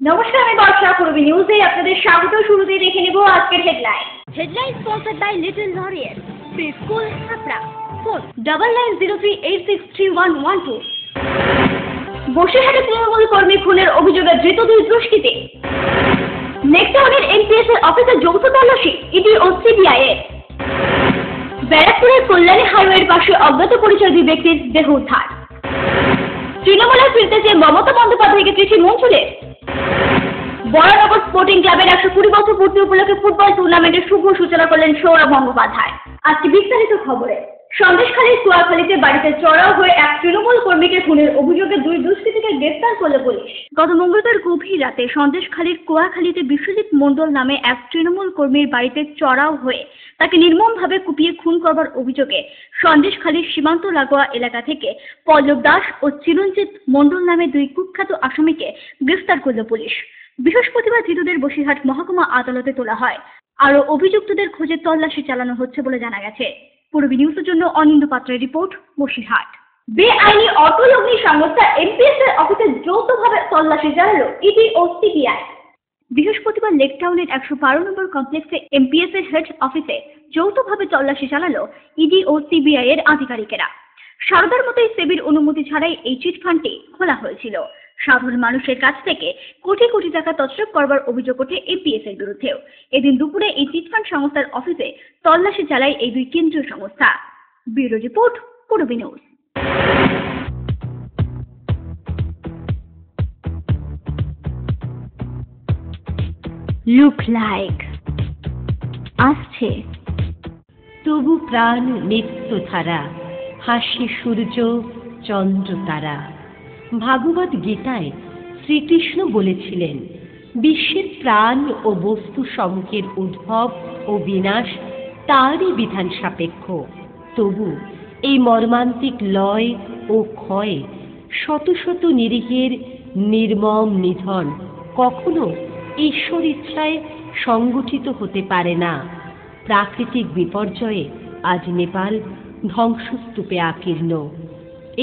নমস্কার, আমি বর্ষা। পূর্বী নিউজে আপনাদের স্বাগত। শুরুতেই দেখে নেব আজকের headline. Headline sponsored by little Laurel pre school Habra. Phone 9903863112। বসিরহাটে তৃণমূল কর্মী খুনের অভিযোগে ধৃত দুই দুষ্কৃতী। নেকটাউনের এনপিএস এর অফিসে যৌথ তল্লাশি ইডি ও সিবিআই এর। ব্যারাকপুরের কল্যাণী হাইওয়ের পাশে অজ্ঞাত পরিচয় দুই ব্যক্তির দেহ উদ্ধার। তৃণমূলে ফিরতে চেয়ে মমতা বন্দ্যোপাধ্যায়কে চিঠি মঞ্জুরের। বরানগর স্পোর্টিং ক্লাবের 120 বছর পূর্তি উপলক্ষে ফুটবল টুর্নামেন্টের শুভ সূচনা করলেন সৌরভ গঙ্গোপাধ্যায়। আজকে বিস্তারিত খবরে। সন্দেশখালীর কুয়াখালীতে বাড়িতে চড়াও হয়ে এক তৃণমূল কর্মীকে খুনের অভিযোগে দুই দুষ্কৃতীকে গ্রেফতার করল পুলিশ। গত মঙ্গলবার গভীর রাতে সন্দেশখালীর কুয়াখালীতে বিশ্বজিৎ মণ্ডল নামে এক তৃণমূল কর্মীর বাড়িতে চড়াও হয়ে তাকে নির্মমভাবে কুপিয়ে খুন করবার অভিযোগে সন্দেশখালীর সীমান্ত লাগোয়া এলাকা থেকে পল্লব দাস ও চিরঞ্জিত মণ্ডল নামে দুই কুখ্যাত আসামিকে গ্রেফতার করল পুলিশ। বৃহস্পতিবার ধৃতদের বসিরহাট মহকুমা আদালতে তোলা হয়। আরও অভিযুক্তদের খোঁজে তল্লাশি চালানো হচ্ছে বলে জানা গেছে। পূর্বী নিউজের জন্য অনিন্দ পাত্রের রিপোর্ট, বসিরহাট। বেআইনি অর্থলগ্নি সংস্থা এনপিএস এর অফিসে যৌথভাবে তল্লাশি চালালো ইডি ও সিবিআই। বৃহস্পতিবার লেকটাউনের 112 নম্বর কমপ্লেক্সে এনপিএস এর হেড অফিসে যৌথভাবে তল্লাশি চালালো ইডি ও সিবিআই এর আধিকারিকেরা। সারদার মতোই সেবির অনুমতি ছাড়াই এই চিটফান্ডটি খোলা হয়েছিল। সাধারণ মানুষের কাছ থেকে কোটি কোটি টাকা তছরূপ করবার অভিযোগ ওঠে এনপিএস এর বিরুদ্ধেও। এদিন দুপুরে এই চিটফান্ড সংস্থার অফিসে তল্লাশি চালায় এই দুই কেন্দ্রীয় সংস্থা। Bureau report, Purbi news. Look like আসছে তবু প্রাণ নিত্য ধারা, হাসি সূর্য চন্দ্র তারা। ভাগবত গীতায় শ্রীকৃষ্ণ বলেছিলেন, বিশ্বের প্রাণ ও বস্তু সমূহের উদ্ভব ও বিনাশ তারই বিধান সাপেক্ষ। তবু এই মর্মান্তিক লয় ও ক্ষয়, শত শত নিরীহের নির্মম নিধন কখনো ঈশ্বর ইচ্ছায় সংগঠিত হতে পারে না। প্রাকৃতিক বিপর্যয়ে আজ নেপাল ধ্বংসস্তূপে আকীর্ণ।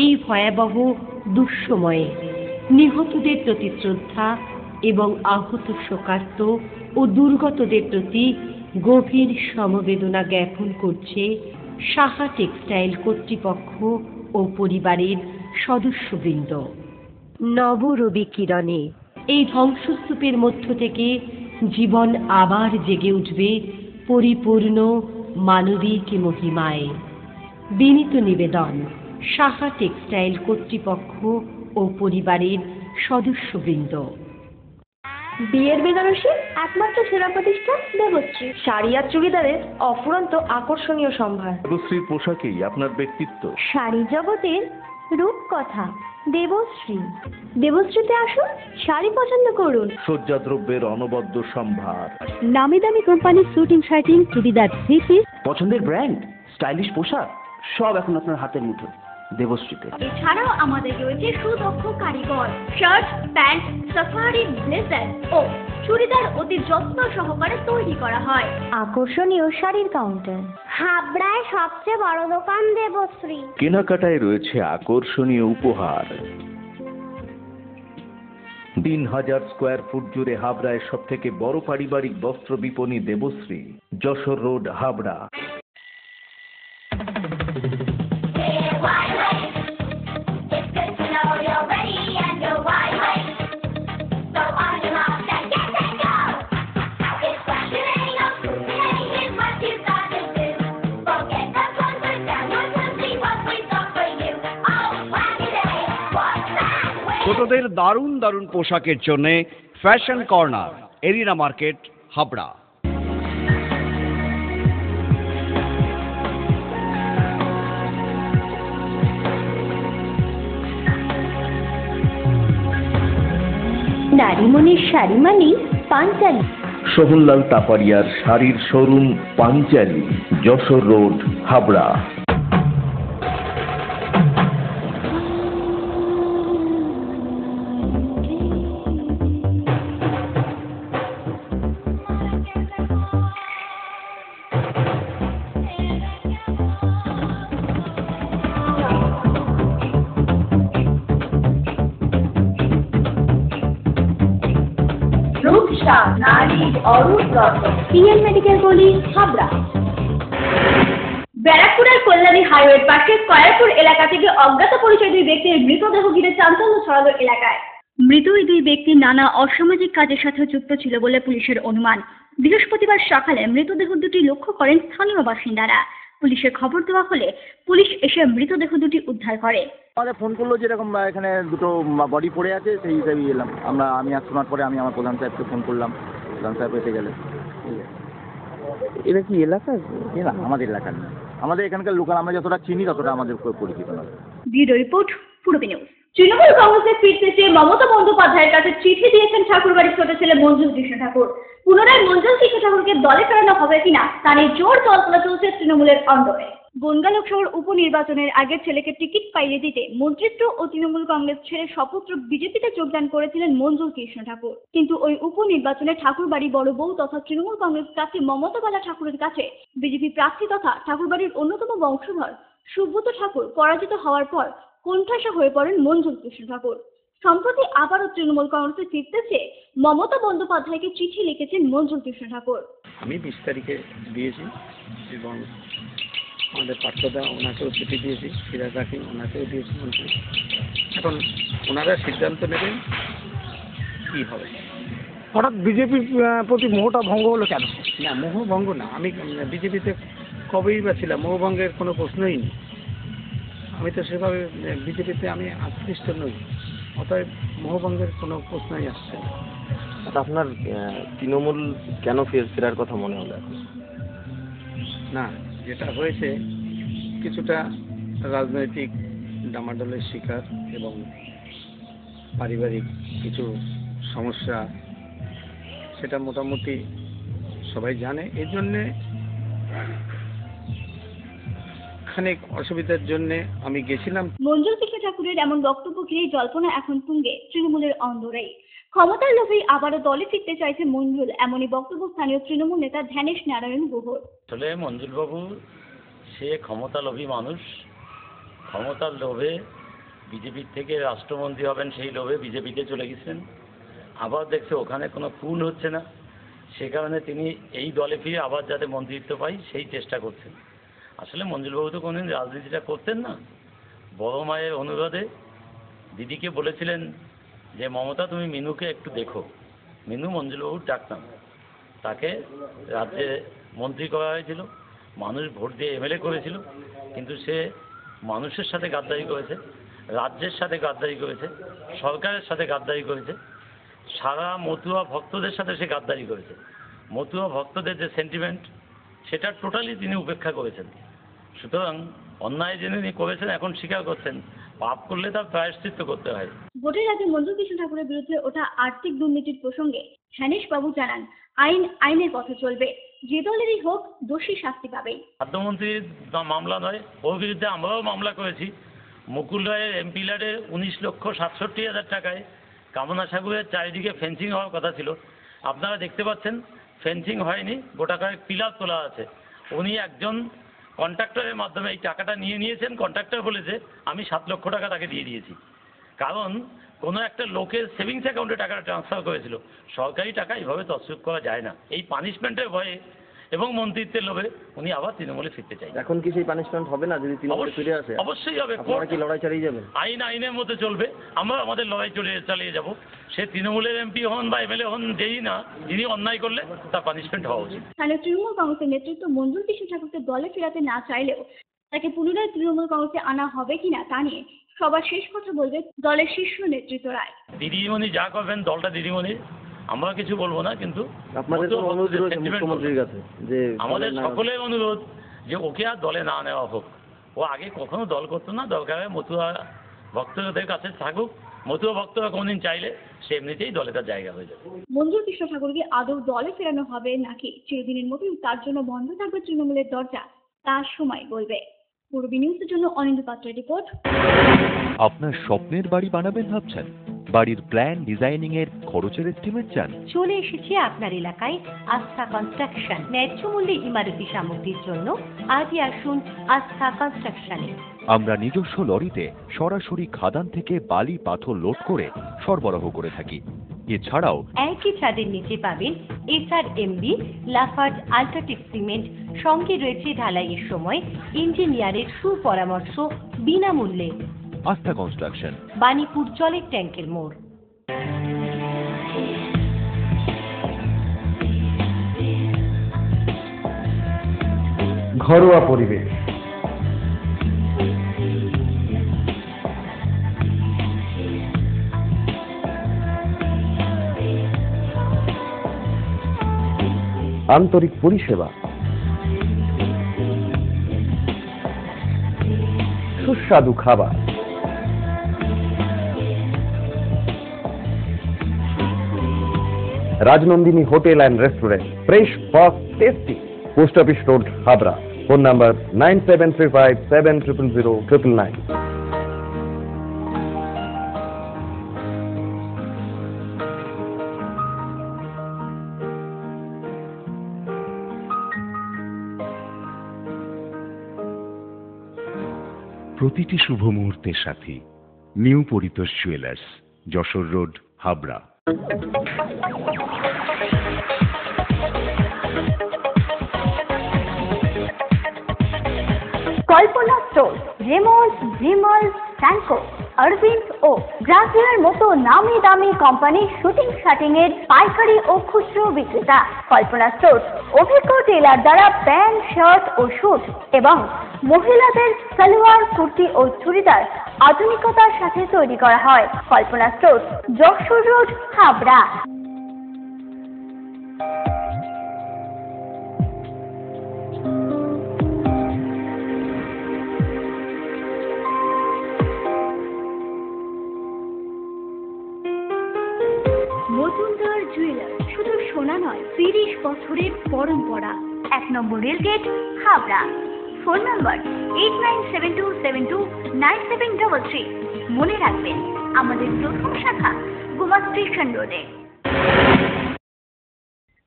এই ভয়াবহ দুঃসময়ে নিহতদের প্রতি শ্রদ্ধা এবং আহত শোকার্ত ও দুর্গতদের প্রতি গভীর সমবেদনা জ্ঞাপন করছে সাহা টেক্সটাইল কর্তৃপক্ষ ও পরিবারের সদস্যবৃন্দ। নবরবি কিরণে এই ধ্বংসস্তূপের মধ্য থেকে জীবন আবার জেগে উঠবে পরিপূর্ণ মানবিক মহিমায়। বিনীত নিবেদন, সাহা টেক্সটাইল কর্তৃপক্ষ ও পরিবারের সদস্যবৃন্দ। বিয়ের বেনারসি একমাত্র সেরা প্রতিষ্ঠান দেবশ্রী। শাড়ি আর চুড়িদারের অফুরন্ত আকর্ষণীয় সম্ভার। দেবশ্রীর পোশাকেই আপনার ব্যক্তিত্ব। শাড়ি জগতের রূপকথা দেবশ্রী। দেবশ্রীতে আসুন, শাড়ি পছন্দ করুন। সজ্জাদ্রব্যের অনবদ্য সম্ভার। নামি দামি কোম্পানির শুটিং শার্টিং, চুড়িদার, থ্রি পিস, পছন্দের ব্র্যান্ড, স্টাইলিশ পোশাক সব এখন আপনার হাতের মুঠোয় দেবশ্রীতে। এছাড়াও আমাদের রয়েছে সুদক্ষ কারিগর। শার্ট, প্যান্ট, সাফারি, ব্লেজার ও চুড়িদার অতি যত্ন সহকারে তৈরি করা হয়। আকর্ষণীয় শাড়ির কাউন্টার। হাবড়ায় সবচেয়ে বড় দোকান দেবশ্রী। কেনাকাটায় রয়েছে আকর্ষণীয় উপহার। 3000 স্কোয়ার ফুট জুড়ে হাবড়ায় সব থেকে বড় পারিবারিক বস্ত্র বিপণী দেবশ্রী, যশোর রোড, হাবড়া। ছোটদের দারুণ দারুণ পোশাকের জন্য fashion corner, arena market, Habra. নারীমণির শাড়ি মানেই পাঞ্চালী। সোহনলাল তাপারিয়ার শাড়ির শোরুম, পাঞ্চালী, যশোর রোড, হাবড়া। ভালোবাসা নারীর অরূপ রত্ন। পিএন মেডিকেল গলি, হাবড়া। ব্যারাকপুরের কল্যাণী হাইওয়ের পাশে কয়ারপুর এলাকা থেকে অজ্ঞাত পরিচয় দুই ব্যক্তির মৃতদেহ ঘিরে চাঞ্চল্য ছড়ালো এলাকায়। মৃত ওই দুই ব্যক্তি নানা অসামাজিক কাজের সাথে যুক্ত ছিল বলে পুলিশের অনুমান। বৃহস্পতিবার সকালে মৃতদেহ দুটি লক্ষ্য করেন স্থানীয় বাসিন্দারা। পুলিশে খবর দেওয়া হলে পুলিশ এসে মৃতদেহ দুটি উদ্ধার করে। আমাদের ফোন করলো যেরকম এখানে দুটো বডি পড়ে আছে, সেই হিসাবেই এলাম আমরা। আমি আর শোনার পরে আমি আমার প্রধান সাহেবকে ফোন করলাম, প্রধান সাহেব এসে গেলেন। এটা কি এলাকা? না, আমাদের এলাকার না, আমাদের এখানকার লোকাল, আমরা যতটা চিনি ততটা আমাদের পরিচিত নয়। ব্যুরো রিপোর্ট, পূর্ব নিউজ। তৃণমূল কংগ্রেসে ফিরতে চেয়ে মমতা বন্দ্যোপাধ্যায়ের কাছে চিঠি দিয়েছেন ঠাকুরবাড়ির ছোট ছেলে মঞ্জুল কৃষ্ণ ঠাকুর। পুনরায় মঞ্জুল কৃষ্ণ ঠাকুরকে দলে ফেরানো হবে কিনা তা নিয়ে জোর জল্পনা চলছে তৃণমূলের অন্দরে। বনগাঁ লোকসভার উপনির্বাচনের আগে ছেলেকে টিকিট পাইয়ে দিতে মন্ত্রিত্ব ও তৃণমূল কংগ্রেস ছেড়ে সপত্র বিজেপিতে যোগদান করেছিলেন মঞ্জুল কৃষ্ণ ঠাকুর। কিন্তু ওই উপনির্বাচনে ঠাকুরবাড়ি বড় বউ তথা তৃণমূল কংগ্রেস প্রার্থী মমতা বালা ঠাকুরের কাছে বিজেপি প্রার্থী তথা ঠাকুরবাড়ির অন্যতম বংশধর সুব্রত ঠাকুর পরাজিত হওয়ার পর কোণঠাসা হয়ে পড়েন মঞ্জুল কৃষ্ণ ঠাকুর। সম্প্রতি আবারও তৃণমূল কংগ্রেসে ফিরতে চেয়ে মমতা বন্দ্যোপাধ্যায়কে চিঠি লিখেছেন মঞ্জুল কৃষ্ণ ঠাকুর। আমি 20 তারিখে দিয়েছি এবং আমাদের পার্থদা ওনাকেও চিঠি দিয়েছি, সিরাজ হাকিম ওনাকেও দিয়েছি। এখন ওনারা সিদ্ধান্ত নেবেন কী হবে। হঠাৎ বিজেপির প্রতি মোহটা ভঙ্গ হলো কেন? না, মোহভঙ্গ না, আমি বিজেপিতে কবেই বা ছিলাম, মোহভঙ্গের কোনো প্রশ্নই নেই। আমি তো সেভাবে বিজেপিতে আমি আকৃষ্ট নই, অতএব মোহভঙ্গের কোনো প্রশ্নই আসছে না। আপনার তৃণমূল কেন ফেরার কথা মনে হলো? না, যেটা হয়েছে কিছুটা রাজনৈতিক ডামাডোলের শিকার এবং পারিবারিক কিছু সমস্যা, সেটা মোটামুটি সবাই জানে। এর জন্যে খানিক অসুবিধার জন্য আমি গেছিলাম। মঞ্জুল কৃষ্ণ ঠাকুরের এমন বক্তব্য ঘিরেই জল্পনা এখন তুঙ্গে তৃণমূলের অন্দরেই। ক্ষমতার লোভেই আবারও দলে ফিরতে চাইছে মঞ্জুল, এমনই বক্তব্য স্থানীয় তৃণমূল নেতা ধ্যানেশ নারায়ণ গুহর। আসলে মঞ্জুল বাবু সে ক্ষমতা লোভী মানুষ, ক্ষমতার লোভে বিজেপির থেকে রাষ্ট্রমন্ত্রী হবেন সেই লোভে বিজেপিতে চলে গেছেন। আবার দেখছে ওখানে কোনো ফুল হচ্ছে না, সে কারণে তিনি এই দলে ফিরে আবার যাতে মন্ত্রিত্ব পাই সেই চেষ্টা করছেন। আসলে মঞ্জুলবাবু তো কোনোদিন রাজনীতিটা করতেন না। বড় মায়ের অনুরোধে দিদিকে বলেছিলেন যে মমতা তুমি মিনুকে একটু দেখো। মিনু মঞ্জুলবাবুর ডাকতাম, তাকে রাজ্যে মন্ত্রী করা হয়েছিল, মানুষ ভোট দিয়ে এমএলএ করেছিল, কিন্তু সে মানুষের সাথে গাদ্দারি করেছে, রাজ্যের সাথে গাদ্দারি করেছে, সরকারের সাথে গাদ্দারি করেছে, সারা মতুয়া ভক্তদের সাথে সে গাদ্দারি করেছে। মতুয়া ভক্তদের যে সেন্টিমেন্ট সেটা টোটালি তিনি উপেক্ষা করেছেন। সুতরাং অন্যায় জেনে তিনি করেছেন, এখন স্বীকার করছেন। পাপ করলে তার প্রায়শ্চিত্ত করতে হয়। ভোটের আগে মঞ্জুল কৃষ্ণ ঠাকুরের বিরুদ্ধে ওঠা আর্থিক দুর্নীতির প্রসঙ্গে ধ্যানেশ বাবু জানান, আইনের পথে চলবে, যে দলেরই হোক দোষী শাস্তি পাবে। খাদ্যমন্ত্রীর মামলা নয়, ওর বিরুদ্ধে আমরাও মামলা করেছি। মুকুল রায়ের এমপি ল্যাডের 19,67,000 টাকায় কামনা সাগরের চারিদিকে ফেন্সিং হওয়ার কথা ছিল। আপনারা দেখতে পাচ্ছেন ফেন্সিং হয়নি, গোটা কয়েক পিলার তোলা আছে। উনি একজন কন্ট্রাক্টরের মাধ্যমে এই টাকাটা নিয়েছেন। কন্ট্রাক্টর বলেছে আমি 7 লক্ষ টাকা তাকে দিয়ে দিয়েছি, কারণ কোনো একটা লোকের সেভিংস অ্যাকাউন্টে টাকাটা ট্রান্সফার করেছিল। সরকারি টাকা এইভাবে তছরূপ করা যায় না। এই পানিশমেন্টের ভয়ে এবং মন্ত্রিত্বের লোভে উনি আবার তৃণমূলে ফিরতে চাই। এখন কি সেই পানিশমেন্ট হবে না যদি তৃণমূলে ফিরে আসে? অবশ্যই হবে। আপনারা কি লড়াই চালিয়ে যাবেন? আইনের মধ্যে চলবে, আমরা আমাদের লড়াই চালিয়ে যাব। সে তৃণমূলের এমপি হন বা এমএলএ হন, যেই না, যিনি অন্যায় করলে তার পানিশমেন্ট হওয়া উচিত। স্থানীয় তৃণমূল কংগ্রেসের নেতৃত্ব মঞ্জুল কৃষ্ণ ঠাকুরকে দলে ফেরাতে না চাইলেও তাকে পুনরায় তৃণমূল কংগ্রেসে আনা হবে কিনা তা নিয়ে সবার শেষ কথা বলবে দলের শীর্ষ নেতৃত্বরাই। দিদিমণি যা করবেন দলটা দিদিমণির, আমরা কিছু বলবো না, কিন্তু আপনাদের অনুরোধ রয়েছে মুখ্যমন্ত্রীর কাছে যে আমাদের সকলের অনুরোধ যে ওকে আর দলে না নেওয়া হোক। ও আগে কখনো দল করতো না, দরকার মতুয়া ভক্তদের কাছে থাকুক। মতুয়া ভক্তরা কোনদিন চাইলে সে এমনিতেই দলে তার জায়গা হয়ে যাবে। মঞ্জুল কৃষ্ণ ঠাকুরকে আদৌ দলে ফেরানো হবে নাকি চিরদিনের মতোই তার জন্য বন্ধ থাকবে তৃণমূলের দরজা, তার সময় বলবে। পূর্ব নিউজের জন্য অনিন্দ পাত্রের রিপোর্ট। আপনার স্বপ্নের বাড়ি বানাবেন ভাবছেন? বাড়ির প্ল্যান ডিজাইনিং এর খরচের এস্টিমেট চান? চলে এসেছে আপনার এলাকায় আস্থা কনস্ট্রাকশন। ন্যায্য মূল্যে ইমারতি সামগ্রীর জন্য আজই আসুন আস্থা কনস্ট্রাকশনে। আমরা নিজস্ব লরিতে সরাসরি খাদান থেকে বালি পাথর লোড করে সরবরাহ করে থাকি। এছাড়াও একই ছাদের নিচে পাবেন SRMB, লাফার্জ আল্ট্রাটেক সিমেন্ট, সঙ্গে রয়েছে ঢালাইয়ের সময় ইঞ্জিনিয়ারের সুপরামর্শ বিনামূল্যে। আস্থা কনস্ট্রাকশন, বাণীপুর জলের ট্যাঙ্কের মোড়। ঘরোয়া পরিবেশ, আন্তরিক পরিষেবা, সুস্বাদু খাবার, Rajnandini hotel and restaurant, fresh, fast, tasty. Post office road, Habra. Phone number 9735700999। প্রতিটি শুভ মুহূর্তের সাথী new Paritosh jewellers, Jessore road, Habra. Kalpana store, Raymond, Vimal, Sanco, Arvind ও ব্রাজিলের মতো নামি দামি কোম্পানির শুটিং শাটিং এর পাইকারি ও খুচরো বিক্রেতা। কল্পনা স্টোর অভিজ্ঞ টেলার দ্বারা প্যান্ট, শার্ট ও স্যুট এবং মহিলাদের সালোয়ার, কুর্তি ও চুড়িদার আধুনিকতার সাথে তৈরি করা হয়। Kalpana store, Jessore road, Habra. Majumdar jewellers, শুধু সোনা নয়, 30 বছরের পরম্পরা। 1 নম্বর রেলগেট, হাবড়া। Phone number 8972729733। মনে রাখবেন, আমাদের প্রথম শাখা গোমা স্টেশন রোডে।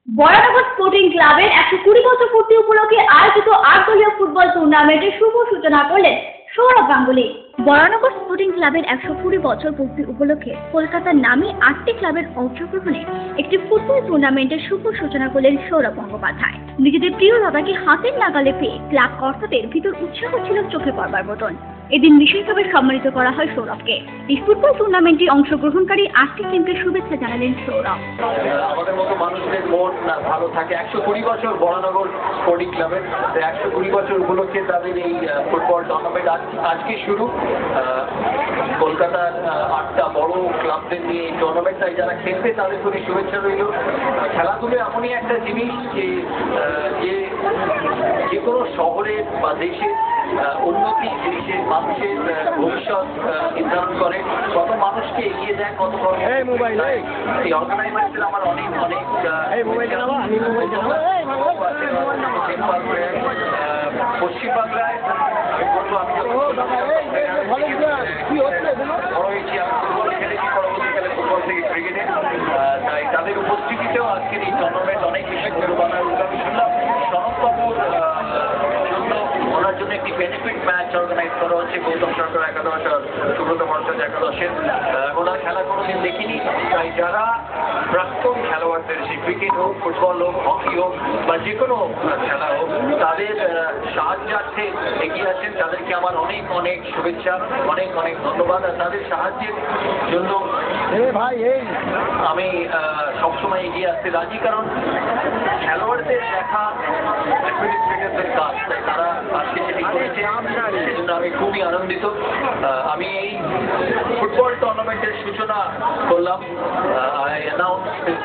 বরানগর স্পোর্টিং ক্লাবের 120 বছর পূর্তি উপলক্ষে আয়োজিত 8 দলীয় ফুটবল টুর্নামেন্টের শুভ সূচনা করলেন সৌরভ গাঙ্গুলী। বরানগর স্পোর্টিং ক্লাবের 120 বছর পূর্তি উপলক্ষে কলকাতার নামে 8টি ক্লাবের অংশগ্রহণে একটি ফুটবল টুর্নামেন্টের শুভ সূচনা করলেন সৌরভ গঙ্গোপাধ্যায়। নিজেদের প্রিয় দাদাকে হাতের নাগালে পেয়ে ক্লাব কর্তাদের ভিতর উৎসাহ ছিল চোখে পড়বার মতন। এদিন বিশেষভাবে সম্মানিত করা হয় সৌরভকে। এই ফুটবল টুর্নামেন্টে অংশগ্রহণকারী 8টি টিমকে শুভেচ্ছা জানালেন সৌরভ। আমাদের মতো মানুষদের মন ভালো থাকে। 120 বছর বরানগর স্পোর্টিং ক্লাবের, 120 বছর উপলক্ষে তাদের এই ফুটবল টুর্নামেন্ট আজকে শুরু। কলকাতার 8টা বড় ক্লাবদের নিয়ে এই টুর্নামেন্ট, তাই যারা খেলবে তাদের প্রতি শুভেচ্ছা রইল। খেলাধুলো এমনই একটা জিনিস যে কোনো শহরের বা দেশের উন্নতি, দেশের মানুষের ভবিষ্যৎ নির্ধারণ করে, কত মানুষকে এগিয়ে দেয়, কত এই অর্গানাইজারদের আমার অনেক পশ্চিমবাংলায় বড় হয়েছি, আমি ফুটবল খেলেছি, পরবর্তীকালে ফুটবল থেকে ক্রিকেটে, তাই তাদের উপস্থিতিতেও আজকের এই টুর্নামেন্ট অনেক বেশি মূল্যবান। আমি শুনলাম সনদবাবুর ওনার জন্য একটি বেনিফিট ম্যাচ অর্গানাইজ করা হচ্ছে গৌতম সরকার একাদশ আর সুব্রত ভট্টাচার্য একাদশের। ওনার খেলা কোনোদিন দেখিনি, তাই যারা প্রাক্তন খেলোয়াড়দের, সে ক্রিকেট হোক, ফুটবল হোক, হকি হোক বা যে কোনো খেলা হোক, তাদের সাহায্যার্থে এগিয়ে আসেন, তাদেরকে আমার অনেক অনেক শুভেচ্ছা, অনেক অনেক ধন্যবাদ। আর তাদের সাহায্যের জন্য আমি সবসময় এগিয়ে আসতে রাজি, কারণ খেলোয়াড়দের দেখা অ্যাডমিনিস্ট্রেটরদের কাজ, তাই তারা আজকে যেটি করেছে সেজন্য আমি খুবই আনন্দিত। আমি এই ফুটবল টুর্নামেন্টের সূচনা করলাম। I announce this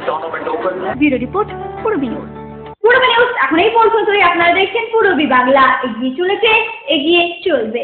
tournament open. Bureau report, Purbi news. Purbi news এখন এই পর্যন্তই। আপনারা দেখছেন পূর্বী বাংলা, এগিয়ে চলেছে, এগিয়ে চলবে।